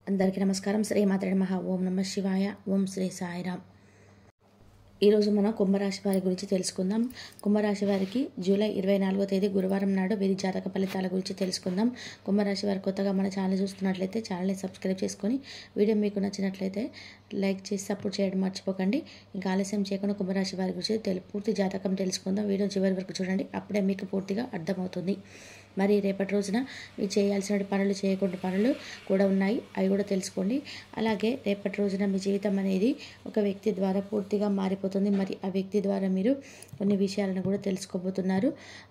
అందరికీ నమస్కారం. శ్రీ మాత్రే నమః. ఓం నమః శివాయ. ఓం శ్రీ సాయిరామ్. ఈరోజు మనం కుంభరాశి వారి గురించి తెలుసుకుందాం. కుంభరాశి వారికి జూలై 24వ తేదీ గురువారం నాడు వీరి జాతక ఫలితాల గురించి తెలుసుకుందాం. కుంభరాశి వారు కొత్తగా మన ఛానల్ చూస్తున్నట్లయితే ఛానల్ని సబ్స్క్రైబ్ చేసుకొని వీడియో మీకు నచ్చినట్లయితే లైక్ చేసి సపోర్ట్ చేయడం మర్చిపోకండి. ఇంకా ఆలస్యం చేయకుండా కుంభరాశి వారి గురించి పూర్తి జాతకం తెలుసుకుందాం. వీడియో చివరి వరకు చూడండి, అప్పుడే మీకు పూర్తిగా అర్థమవుతుంది. మరి రేపటి రోజున మీరు చేయాల్సిన పనులు, చేయకుండా పనులు కూడా ఉన్నాయి, అవి కూడా తెలుసుకోండి. అలాగే రేపటి రోజున మీ జీవితం అనేది ఒక వ్యక్తి ద్వారా పూర్తిగా మారిపోతుంది. మరి ఆ వ్యక్తి ద్వారా మీరు కొన్ని విషయాలను కూడా తెలుసుకోబోతున్నారు.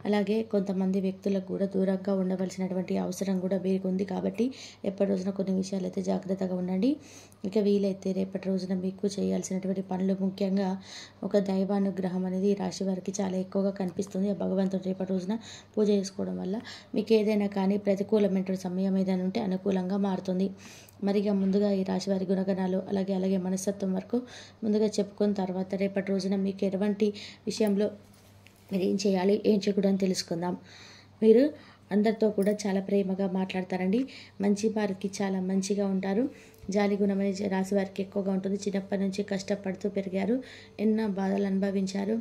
అలాగే కొంతమంది వ్యక్తులకు కూడా దూరంగా ఉండవలసినటువంటి అవసరం కూడా వీరికి ఉంది. కాబట్టి రేపటి రోజున కొన్ని విషయాలు అయితే జాగ్రత్తగా ఉండండి. ఇక వీలైతే రేపటి రోజున మీకు చేయాల్సినటువంటి పనులు, ముఖ్యంగా ఒక దైవానుగ్రహం అనేది ఈ రాశి వారికి చాలా ఎక్కువగా కనిపిస్తుంది. ఆ భగవంతుడు రేపటి రోజున పూజ చేసుకోవడం వల్ల మీకు ఏదైనా కానీ ప్రతికూలమైన సమయం ఏదైనా ఉంటే అనుకూలంగా మారుతుంది. మరిగా ముందుగా ఈ రాశి వారి గుణగణాలు అలాగే మనస్తత్వం వరకు ముందుగా చెప్పుకున్న తర్వాత రేపటి రోజున మీకు ఎటువంటి విషయంలో మీరు ఏం చేయాలి, ఏం చేయకూడదని తెలుసుకుందాం. మీరు అందరితో కూడా చాలా ప్రేమగా మాట్లాడతారండి. మంచి వారికి చాలా మంచిగా ఉంటారు. జాలి గుణం అనే రాశి వారికి ఎక్కువగా ఉంటుంది. చిన్నప్పటి నుంచి కష్టపడుతూ పెరిగారు, ఎన్నో బాధలు అనుభవించారు.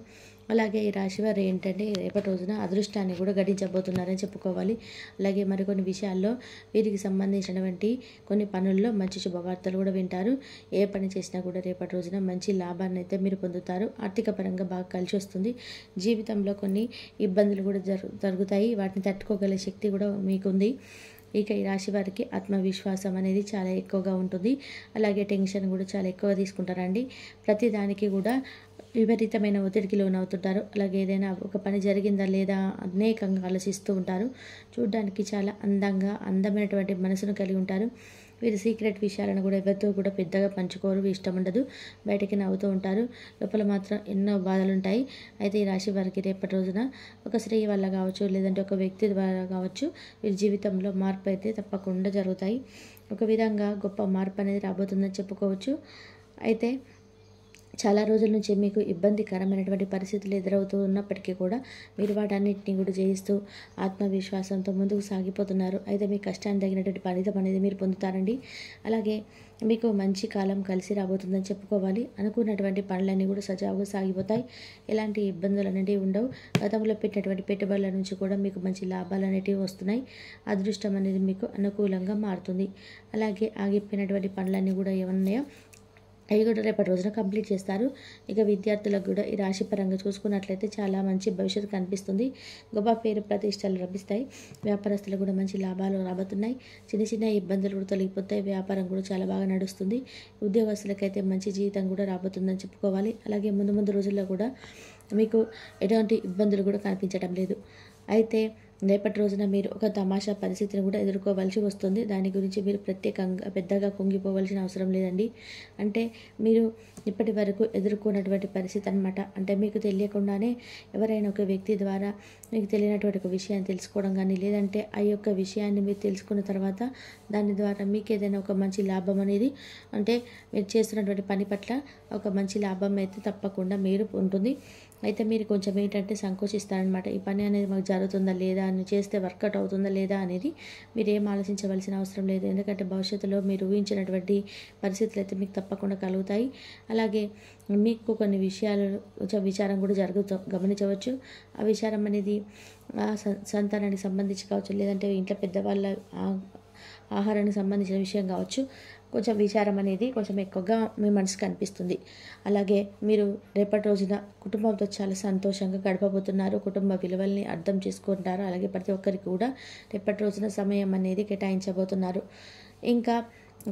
అలాగే ఈ రాశి వారు ఏంటంటే రేపటి రోజున అదృష్టాన్ని కూడా గడించబోతున్నారని చెప్పుకోవాలి. అలాగే మరికొన్ని విషయాల్లో వీరికి సంబంధించినటువంటి కొన్ని పనుల్లో మంచి శుభవార్తలు కూడా వింటారు. ఏ పని చేసినా కూడా రేపటి రోజున మంచి లాభాన్ని అయితే మీరు పొందుతారు. ఆర్థిక పరంగా బాగా కలిసి వస్తుంది. జీవితంలో కొన్ని ఇబ్బందులు కూడా జరుగుతాయి, వాటిని తట్టుకోగల శక్తి కూడా మీకుంది. ఇక ఈ రాశి వారికి ఆత్మవిశ్వాసం అనేది చాలా ఎక్కువగా ఉంటుంది. అలాగే టెన్షన్ కూడా చాలా ఎక్కువగా తీసుకుంటారండి. ప్రతిదానికి కూడా విపరీతమైన ఒత్తిడికి లోనవుతుంటారు. అలాగే ఏదైనా ఒక పని జరిగిందా లేదా అనేకంగా ఆలోచిస్తూ ఉంటారు. చూడడానికి చాలా అందమైనటువంటి మనసును కలిగి ఉంటారు. వీరు సీక్రెట్ విషయాలను కూడా ఎవరితో కూడా పెద్దగా పంచుకోరు, ఇష్టం ఉండదు. బయటకి నవ్వుతూ ఉంటారు, లోపల మాత్రం ఎన్నో బాధలు ఉంటాయి. అయితే ఈ రాశి వారికి రేపటి రోజున ఒక స్త్రీ వల్ల కావచ్చు, లేదంటే ఒక వ్యక్తి ద్వారా కావచ్చు, వీరి జీవితంలో మార్పు అయితే తప్పకుండా జరుగుతాయి. ఒక విధంగా గొప్ప మార్పు అనేది రాబోతుందని చెప్పుకోవచ్చు. అయితే చాలా రోజుల నుంచి మీకు ఇబ్బందికరమైనటువంటి పరిస్థితులు ఎదురవుతూ ఉన్నప్పటికీ కూడా మీరు వాటన్నిటిని కూడా జయిస్తూ ఆత్మవిశ్వాసంతో ముందుకు సాగిపోతున్నారు. అయితే మీ కష్టాన్ని తగినటువంటి ఫలితం అనేది మీరు పొందుతారండి. అలాగే మీకు మంచి కాలం కలిసి రాబోతుందని చెప్పుకోవాలి. అనుకున్నటువంటి పనులన్నీ కూడా సజావుగా సాగిపోతాయి. ఎలాంటి ఇబ్బందులు అనేటివి ఉండవు. గతంలో పెట్టినటువంటి పెట్టుబడుల నుంచి కూడా మీకు మంచి లాభాలు అనేటివి వస్తున్నాయి. అదృష్టం అనేది మీకు అనుకూలంగా మారుతుంది. అలాగే ఆగిపోయినటువంటి పనులన్నీ కూడా ఏమన్నాయో అవి కూడా రేపటి రోజున కంప్లీట్ చేస్తారు. ఇక విద్యార్థులకు కూడా ఈ రాశి పరంగా చూసుకున్నట్లయితే చాలా మంచి భవిష్యత్తు కనిపిస్తుంది. గొప్ప పేరు ప్రతిష్టలు లభిస్తాయి. వ్యాపారస్తులకు కూడా మంచి లాభాలు రాబోతున్నాయి. చిన్న ఇబ్బందులు కూడా తొలగిపోతాయి. వ్యాపారం కూడా చాలా బాగా నడుస్తుంది. ఉద్యోగస్తులకైతే మంచి జీవితం కూడా రాబోతుందని చెప్పుకోవాలి. అలాగే ముందు రోజుల్లో కూడా మీకు ఎటువంటి ఇబ్బందులు కూడా కనిపించడం లేదు. అయితే రేపటి రోజున మీరు ఒక తమాషా పరిస్థితిని కూడా ఎదుర్కోవాల్సి వస్తుంది. దాని గురించి మీరు ప్రత్యేకంగా పెద్దగా కుంగిపోవాల్సిన అవసరం లేదండి. అంటే మీరు ఇప్పటి వరకు ఎదుర్కొన్నటువంటి పరిస్థితి అనమాట. అంటే మీకు తెలియకుండానే ఎవరైనా ఒక వ్యక్తి ద్వారా మీకు తెలియనటువంటి ఒక విషయాన్ని తెలుసుకోవడం కానీ, లేదంటే ఆ యొక్క విషయాన్ని మీరు తెలుసుకున్న తర్వాత దాని ద్వారా మీకు ఏదైనా ఒక మంచి లాభం అనేది, అంటే మీరు చేస్తున్నటువంటి పని పట్ల ఒక మంచి లాభం అయితే తప్పకుండా మీరు ఉంటుంది. అయితే మీరు కొంచెం ఏంటంటే సంకోచిస్తారనమాట. ఈ పని అనేది మాకు జరుగుతుందా లేదా, అని చేస్తే వర్కౌట్ అవుతుందా లేదా అనేది మీరు ఏం ఆలోచించవలసిన అవసరం లేదు. ఎందుకంటే భవిష్యత్తులో మీరు ఊహించినటువంటి పరిస్థితులు అయితే మీకు తప్పకుండా కలుగుతాయి. అలాగే మీకు కొన్ని విషయాలు కొంచెం విచారం కూడా గమనించవచ్చు. ఆ విచారం అనేది సంతానానికి సంబంధించి కావచ్చు, లేదంటే ఇంట్లో పెద్దవాళ్ళ ఆహారానికి సంబంధించిన విషయం కావచ్చు. కొంచెం విచారం అనేది కొంచెం ఎక్కువగా మీ మనసుకు అనిపిస్తుంది. అలాగే మీరు రేపటి రోజున కుటుంబంతో చాలా సంతోషంగా గడపబోతున్నారు. కుటుంబ విలువల్ని అర్థం చేసుకుంటారు. అలాగే ప్రతి ఒక్కరికి కూడా రేపటి రోజున సమయం అనేది కేటాయించబోతున్నారు. ఇంకా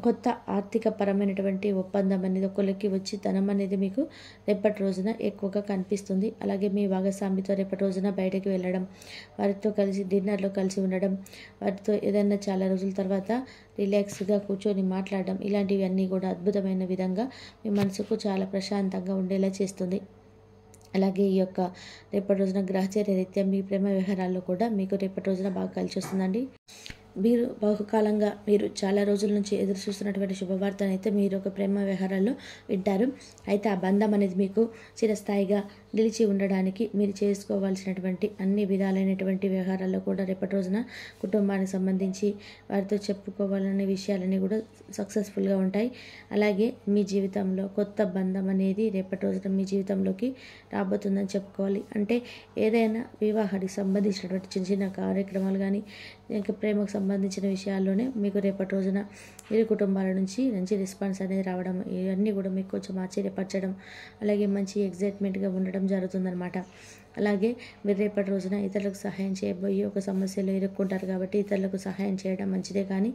కొత్త ఆర్థిక పరమైనటువంటి ఒప్పందం అనేది ఒకరికి వచ్చి ధనం అనేది మీకు రేపటి రోజున ఎక్కువగా కనిపిస్తుంది. అలాగే మీ భాగస్వామితో రేపటి రోజున బయటకు వెళ్ళడం, వారితో కలిసి డిన్నర్లో కలిసి ఉండడం, వారితో ఏదైనా చాలా రోజుల తర్వాత రిలాక్స్గా కూర్చొని మాట్లాడడం, ఇలాంటివన్నీ కూడా అద్భుతమైన విధంగా మీ మనసుకు చాలా ప్రశాంతంగా ఉండేలా చేస్తుంది. అలాగే ఈ యొక్క రేపటి రోజున గ్రహచర్య రీత్యా మీ ప్రేమ వ్యవహారాల్లో కూడా మీకు రేపటి రోజున బాగా కలిసి వస్తుందండి. మీరు బహుకాలంగా మీరు చాలా రోజుల నుంచి ఎదురు చూస్తున్నటువంటి శుభవార్తను అయితే మీరు ఒక ప్రేమ వ్యవహారాల్లో వింటారు. అయితే ఆ బంధం అనేది మీకు చిరస్థాయిగా నిలిచి ఉండడానికి మీరు చేసుకోవాల్సినటువంటి అన్ని విధాలైనటువంటి వ్యవహారాల్లో కూడా రేపటి రోజున కుటుంబానికి సంబంధించి వారితో చెప్పుకోవాలనే విషయాలన్నీ కూడా సక్సెస్ఫుల్గా ఉంటాయి. అలాగే మీ జీవితంలో కొత్త బంధం అనేది రేపటి రోజున మీ జీవితంలోకి రాబోతుందని చెప్పుకోవాలి. అంటే ఏదైనా వివాహానికి సంబంధించినటువంటి చిన్న చిన్న కార్యక్రమాలు కానీ ఇంకా ప్రేమకు సంబంధించిన విషయాల్లోనే మీకు రేపటి రోజున ఇరు కుటుంబాల నుంచి మంచి రెస్పాన్స్ అనేది రావడం, ఇవన్నీ కూడా మీకు కొంచెం ఆశ్చర్యపరచడం, అలాగే మంచి ఎగ్జైట్మెంట్గా ఉండడం జరుగుతుందన్నమాట. అలాగే మీరు రేపటి రోజున ఇతరులకు సహాయం చేయబోయి ఒక సమస్యలో ఇరుక్కుంటారు కాబట్టి ఇతరులకు సహాయం చేయడం మంచిదే, కానీ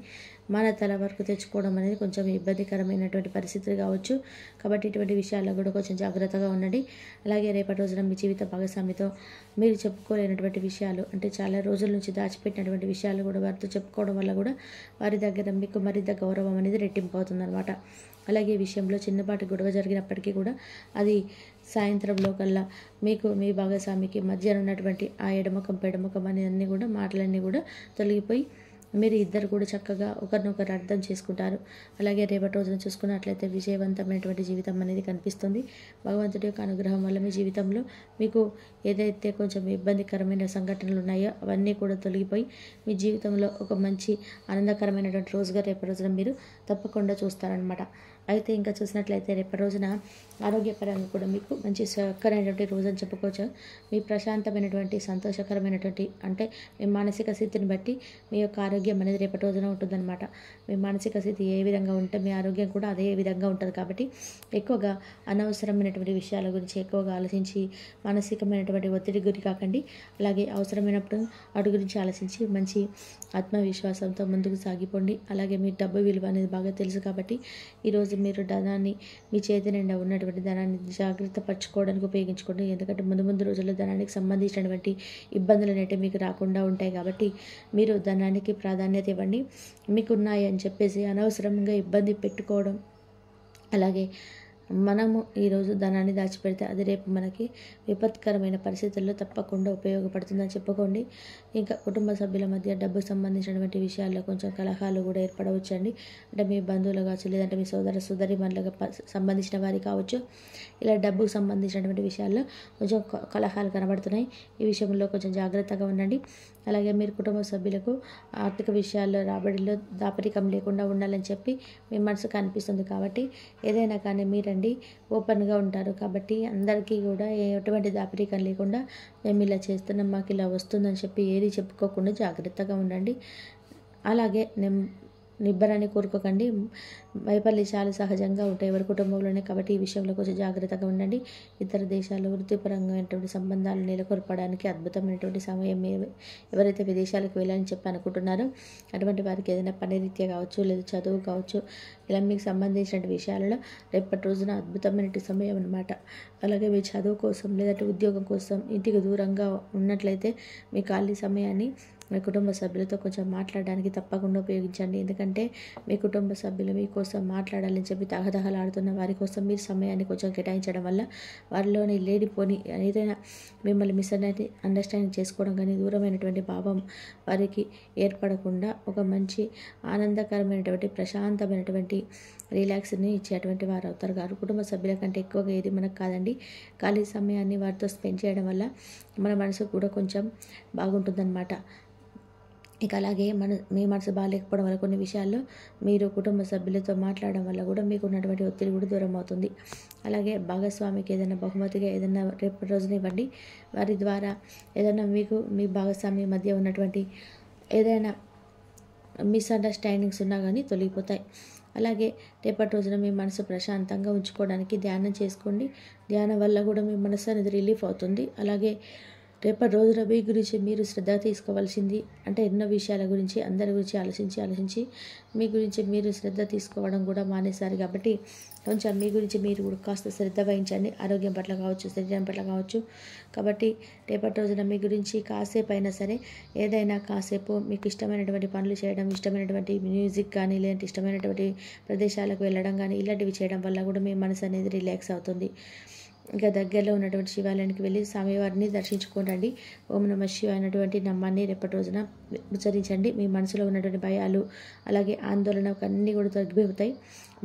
మన తల వరకు తెచ్చుకోవడం అనేది కొంచెం ఇబ్బందికరమైనటువంటి పరిస్థితులు కావచ్చు. కాబట్టి ఇటువంటి విషయాల్లో కూడా కొంచెం జాగ్రత్తగా ఉండండి. అలాగే రేపటి రోజున మీ జీవిత భాగస్వామితో మీరు చెప్పుకోలేనటువంటి విషయాలు, అంటే చాలా రోజుల నుంచి దాచిపెట్టినటువంటి విషయాలు కూడా వారితో చెప్పుకోవడం వల్ల కూడా వారి దగ్గర మీకు మరింత గౌరవం అనేది రెట్టింపు అవుతుందన్నమాట. అలాగే ఈ విషయంలో చిన్నపాటి గొడవ జరిగినప్పటికీ కూడా అది సాయంత్రంలో కల్లా మీకు మీ భాగస్వామికి మధ్య ఉన్నటువంటి ఆ ఎడమకం పెడమకం అన్నీ కూడా మాటలన్నీ కూడా తొలగిపోయి మీరు ఇద్దరు కూడా చక్కగా ఒకరినొకరు అర్థం చేసుకుంటారు. అలాగే రేపటి రోజున చూసుకున్నట్లయితే విజయవంతమైనటువంటి జీవితం అనేది కనిపిస్తుంది. భగవంతుడి యొక్క అనుగ్రహం వల్ల మీ జీవితంలో మీకు ఏదైతే కొంచెం ఇబ్బందికరమైన సంఘటనలు ఉన్నాయో అవన్నీ కూడా తొలగిపోయి మీ జీవితంలో ఒక మంచి ఆనందకరమైనటువంటి రోజుగా రేపటి రోజున మీరు తప్పకుండా చూస్తారనమాట. అయితే ఇంకా చూసినట్లయితే రేపటి రోజున ఆరోగ్యపరంగా కూడా మీకు మంచి చక్కనైనటువంటి రోజు అని చెప్పుకోవచ్చు. మీ ప్రశాంతమైనటువంటి సంతోషకరమైనటువంటి అంటే మీ మానసిక స్థితిని బట్టి మీ యొక్క ఆరోగ్యం అనేది రేపటి రోజున ఉంటుందన్నమాట. మీ మానసిక స్థితి ఏ విధంగా ఉంటే మీ ఆరోగ్యం కూడా అదే విధంగా ఉంటుంది. కాబట్టి ఎక్కువగా అనవసరమైనటువంటి విషయాల గురించి ఎక్కువగా ఆలోచించి మానసికమైనటువంటి ఒత్తిడి గురి కాకండి. అలాగే అవసరమైనప్పుడు వాటి గురించి ఆలోచించి మంచి ఆత్మవిశ్వాసంతో ముందుకు సాగిపోండి. అలాగే మీ డబ్బు విలువ అనేది బాగా తెలుసు కాబట్టి ఈరోజు మీరు ధనాన్ని మీ చేతి నిండా ఉన్నటువంటి ధనాన్ని జాగ్రత్త పరచుకోవడానికి ఉపయోగించుకోండి. ఎందుకంటే ముందు రోజుల్లో ధనానికి సంబంధించినటువంటి ఇబ్బందులు అనేవి మీకు రాకుండా ఉంటాయి. కాబట్టి మీరు ధనానికి ప్రాధాన్యత ఇవ్వండి. మీకున్నాయి అని చెప్పేసి అనవసరంగా ఇబ్బంది పెట్టుకోవడం, అలాగే మనము ఈరోజు ధనాన్ని దాచిపెడితే అది రేపు మనకి విపత్కరమైన పరిస్థితుల్లో తప్పకుండా ఉపయోగపడుతుందని చెప్పుకోండి. ఇంకా కుటుంబ సభ్యుల మధ్య డబ్బుకు సంబంధించినటువంటి విషయాల్లో కొంచెం కలహాలు కూడా ఏర్పడవచ్చండి. అంటే మీ బంధువులు కావచ్చు, లేదంటే మీ సోదరిమణులకు సంబంధించిన వారి కావచ్చు. ఇలా డబ్బుకు సంబంధించినటువంటి విషయాల్లో కొంచెం కలహాలు కనబడుతున్నాయి. ఈ విషయంలో కొంచెం జాగ్రత్తగా ఉండండి. అలాగే మీరు కుటుంబ సభ్యులకు ఆర్థిక విషయాల్లో రాబడిలో దాపరికం లేకుండా ఉండాలని చెప్పి మీ మనసుకు అనిపిస్తుంది. కాబట్టి ఏదైనా కానీ మీరండి ఓపెన్గా ఉంటారు కాబట్టి అందరికీ కూడా ఎటువంటి దాపరికం లేకుండా మేము ఇలా చేస్తున్నాం, మాకు ఇలా వస్తుందని చెప్పి ఏది చెప్పుకోకుండా జాగ్రత్తగా ఉండండి. అలాగే నిబ్బరాన్ని కోరుకోకండి. వైఫల్యాలు సహజంగా ఉంటాయి ఎవరి కుటుంబంలోనే. కాబట్టి ఈ విషయంలో కొంచెం జాగ్రత్తగా ఉండండి. ఇతర దేశాల్లో వృత్తిపరంగామైనటువంటి సంబంధాలు నెలకొల్పడానికి అద్భుతమైనటువంటి సమయం. ఎవరైతే విదేశాలకు వెళ్ళాలని చెప్పి అనుకుంటున్నారో అటువంటి వారికి ఏదైనా పని రీత్యా కావచ్చు, లేదా చదువు కావచ్చు, ఇలా మీకు సంబంధించిన విషయాలలో రేపటి రోజున అద్భుతమైన సమయం అన్నమాట. అలాగే మీ చదువు కోసం లేదంటే ఉద్యోగం కోసం ఇంటికి దూరంగా ఉన్నట్లయితే మీ ఖాళీ సమయాన్ని మీ కుటుంబ సభ్యులతో కొంచెం మాట్లాడడానికి తప్పకుండా ఉపయోగించండి. ఎందుకంటే మీ కుటుంబ సభ్యులు మీకోసం మాట్లాడాలని చెప్పి తహతహలాడుతున్న వారి కోసం మీరు సమయాన్ని కొంచెం కేటాయించడం వల్ల వారిలోని లేనిపోని ఏదైనా మిమ్మల్ని అండర్స్టాండింగ్ చేసుకోవడం కానీ దూరమైనటువంటి భావం వారికి ఏర్పడకుండా ఒక మంచి ఆనందకరమైనటువంటి ప్రశాంతమైనటువంటి రిలాక్స్ని ఇచ్చేటువంటి వారు అవుతారు. గారు కుటుంబ సభ్యుల కంటే ఎక్కువగా ఏది మనకు కాదండి. ఖాళీ సమయాన్ని వారితో స్పెండ్ చేయడం వల్ల మన మనసు కూడా కొంచెం బాగుంటుందన్నమాట. ఇక అలాగే మీ మనసు బాగాలేకపోవడం వల్ల కొన్ని విషయాల్లో మీరు కుటుంబ సభ్యులతో మాట్లాడడం వల్ల కూడా మీకు ఉన్నటువంటి ఒత్తిడి కూడా దూరం అవుతుంది. అలాగే భాగస్వామికి ఏదైనా బహుమతిగా ఏదైనా రేపటి రోజున ఇవ్వండి. వారి ద్వారా ఏదైనా మీకు మీ భాగస్వామి మధ్య ఉన్నటువంటి ఏదైనా మిస్అండర్స్టాండింగ్స్ ఉన్నా కానీ తొలగిపోతాయి. అలాగే రేపటి రోజున మీ మనసు ప్రశాంతంగా ఉంచుకోవడానికి ధ్యానం చేసుకోండి. ధ్యానం వల్ల కూడా మీ మనసు అనేది రిలీఫ్ అవుతుంది. అలాగే రేపటి రోజున మీ గురించి మీరు శ్రద్ధ తీసుకోవాల్సింది అంటే ఎన్నో విషయాల గురించి అందరి గురించి ఆలోచించి మీ గురించి మీరు శ్రద్ధ తీసుకోవడం కూడా మానేశారు. కాబట్టి కొంచెం మీ గురించి మీరు కూడా కాస్త శ్రద్ధ వహించండి. ఆరోగ్యం పట్ల కావచ్చు, శరీరం పట్ల కావచ్చు. కాబట్టి రేపటి రోజున మీ గురించి కాసేపు అయినా సరే ఏదైనా కాసేపు మీకు ఇష్టమైనటువంటి పనులు చేయడం, ఇష్టమైనటువంటి మ్యూజిక్ కానీ లేదంటే ఇష్టమైనటువంటి ప్రదేశాలకు వెళ్ళడం కానీ ఇలాంటివి చేయడం వల్ల కూడా మీ మనసు అనేది రిలాక్స్ అవుతుంది. ఇంకా దగ్గరలో ఉన్నటువంటి శివాలయానికి వెళ్ళి స్వామివారిని దర్శించుకోండి. ఓం నమ శివాయ అనేటువంటి నామాన్ని రేపటి రోజున ఉచ్చరించండి. మీ మనసులో ఉన్నటువంటి భయాలు అలాగే ఆందోళన అన్నీ కూడా తగ్గిపోతాయి.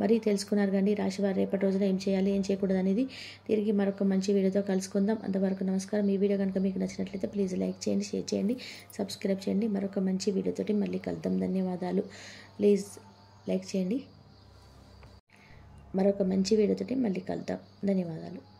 మరి తెలుసుకున్నారు కండి రాశివారు రేపటి రోజున ఏం చేయాలి ఏం చేయకూడదు అనేది. తిరిగి మరొక మంచి వీడియోతో కలుసుకుందాం. అంతవరకు నమస్కారం. ఈ వీడియో కనుక మీకు నచ్చినట్లయితే ప్లీజ్ లైక్ చేయండి, షేర్ చేయండి, సబ్స్క్రైబ్ చేయండి. మరొక మంచి వీడియోతోటి మళ్ళీ కలుద్దాం. ధన్యవాదాలు. ప్లీజ్ లైక్ చేయండి. మరొక మంచి వీడియోతోటి మళ్ళీ కలుద్దాం. ధన్యవాదాలు.